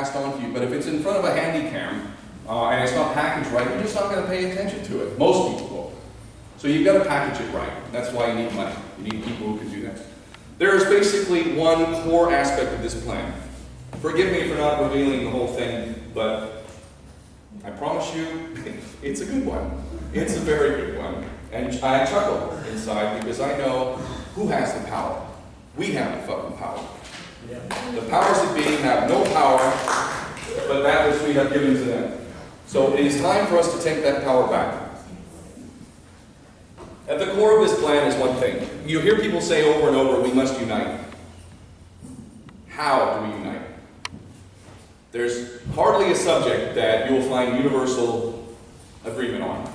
passed on to you, but if it's in front of a handy cam and it's not packaged right, you're just not going to pay attention to it. Most people will. So you've got to package it right. That's why you need money. You need people who can do that. There is basically one core aspect of this plan. Forgive me for not revealing the whole thing, but I promise you, it's a good one. It's a very good one. And I chuckle inside because I know who has the power. We have the fucking power. The powers that be have no power but that which we have given to them. So it is time for us to take that power back. At the core of this plan is one thing. You hear people say over and over, we must unite. How do we unite? There's hardly a subject that you'll find universal agreement on.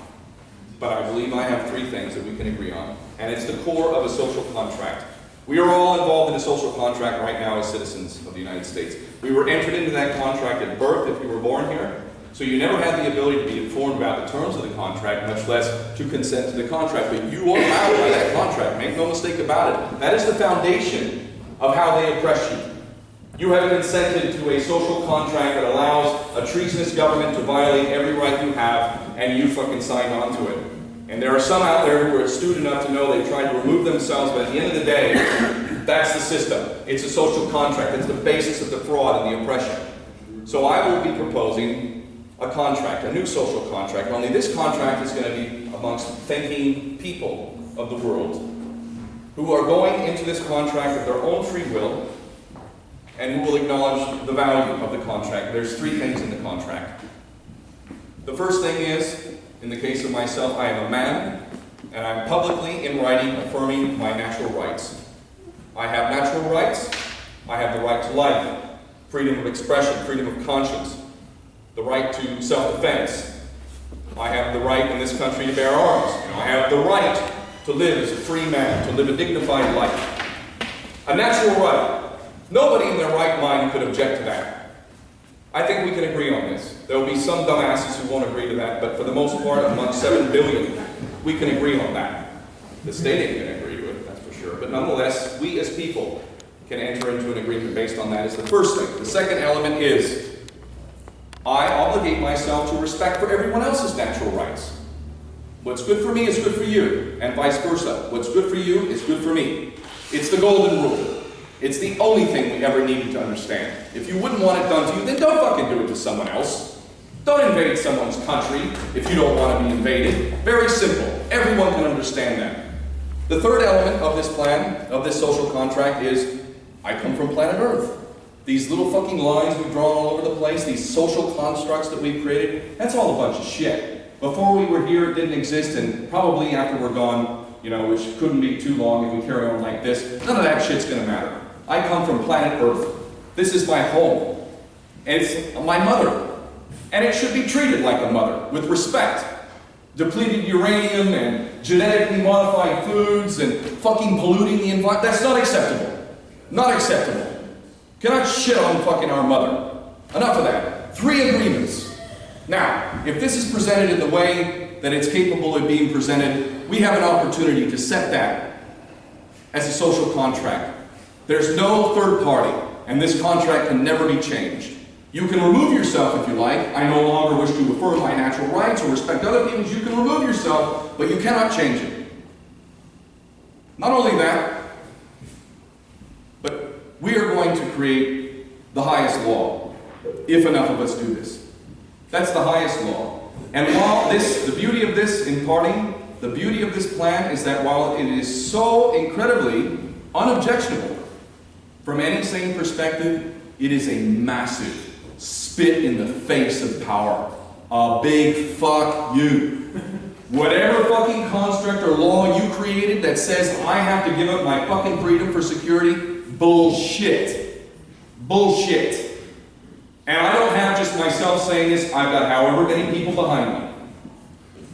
But I believe I have three things that we can agree on. And it's the core of a social contract. We are all involved in a social contract right now as citizens of the United States. We were entered into that contract at birth if you were born here. So you never had the ability to be informed about the terms of the contract, much less to consent to the contract. But you are bound by that contract. Make no mistake about it. That is the foundation of how they oppress you. You have consented to a social contract that allows a treasonous government to violate every right you have, and you fucking signed on to it. And there are some out there who are astute enough to know they've tried to remove themselves, but at the end of the day, that's the system. It's a social contract. It's the basis of the fraud and the oppression. So I will be proposing a contract, a new social contract, only this contract is going to be amongst thinking people of the world who are going into this contract of their own free will and who will acknowledge the value of the contract. There's three things in the contract. The first thing is, in the case of myself, I am a man, and I'm publicly, in writing, affirming my natural rights. I have natural rights. I have the right to life, freedom of expression, freedom of conscience, the right to self-defense. I have the right in this country to bear arms. I have the right to live as a free man, to live a dignified life. A natural right. Nobody in their right mind could object to that. I think we can agree on this. There will be some dumbasses who won't agree to that, but for the most part, among 7 billion, we can agree on that. The state ain't going to agree to it, that's for sure. But nonetheless, we as people can enter into an agreement based on that is the first thing. The second element is, I obligate myself to respect for everyone else's natural rights. What's good for me is good for you, and vice versa. What's good for you is good for me. It's the golden rule. It's the only thing we ever needed to understand. If you wouldn't want it done to you, then don't fucking do it to someone else. Don't invade someone's country if you don't want to be invaded. Very simple. Everyone can understand that. The third element of this plan, of this social contract, is I come from planet Earth. These little fucking lines we've drawn all over the place, these social constructs that we've created, that's all a bunch of shit. Before we were here, it didn't exist, and probably after we're gone, you know, which couldn't be too long if we carry on like this, none of that shit's gonna matter. I come from planet Earth. This is my home. And it's my mother. And it should be treated like a mother, with respect. Depleted uranium and genetically modified foods and fucking polluting the environment, that's not acceptable. Not acceptable. Cannot shit on fucking our mother. Enough of that. 3 agreements. Now, if this is presented in the way that it's capable of being presented, we have an opportunity to set that as a social contract. There's no third party, and this contract can never be changed. You can remove yourself if you like. I no longer wish to affirm my natural rights or respect other people's. You can remove yourself, but you cannot change it. Not only that, but we are going to create the highest law, if enough of us do this. That's the highest law. And while the beauty of this in parting, the beauty of this plan is that while it is so incredibly unobjectionable from any sane perspective, it is a massive spit in the face of power. A big fuck you. Whatever fucking construct or law you created that says I have to give up my fucking freedom for security, bullshit. Bullshit. And I don't have just myself saying this, I've got however many people behind me.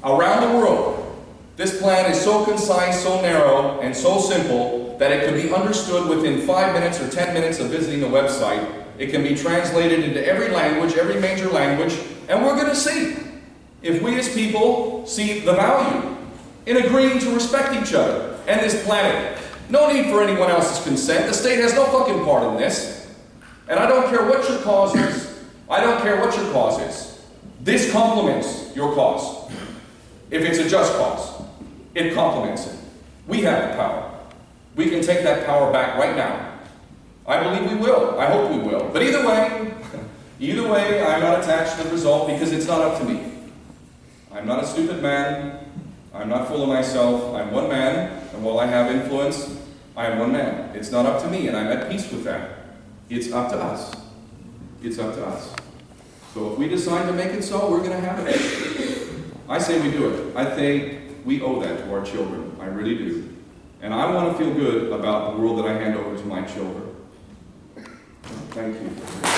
Around the world, this plan is so concise, so narrow, and so simple that it can be understood within 5 minutes or 10 minutes of visiting the website. It can be translated into every language, every major language, and we're going to see if we as people see the value in agreeing to respect each other and this planet. No need for anyone else's consent. The state has no fucking part in this. And I don't care what your cause is. I don't care what your cause is. This complements your cause. If it's a just cause, it complements it. We have the power. We can take that power back right now. I believe we will. I hope we will. But either way, I'm not attached to the result because it's not up to me. I'm not a stupid man. I'm not full of myself. I'm one man, and while I have influence, I am one man. It's not up to me, and I'm at peace with that. It's up to us. It's up to us. So if we decide to make it so, we're going to have it. I say we do it. I think we owe that to our children. I really do. And I want to feel good about the world that I hand over to my children. Thank you.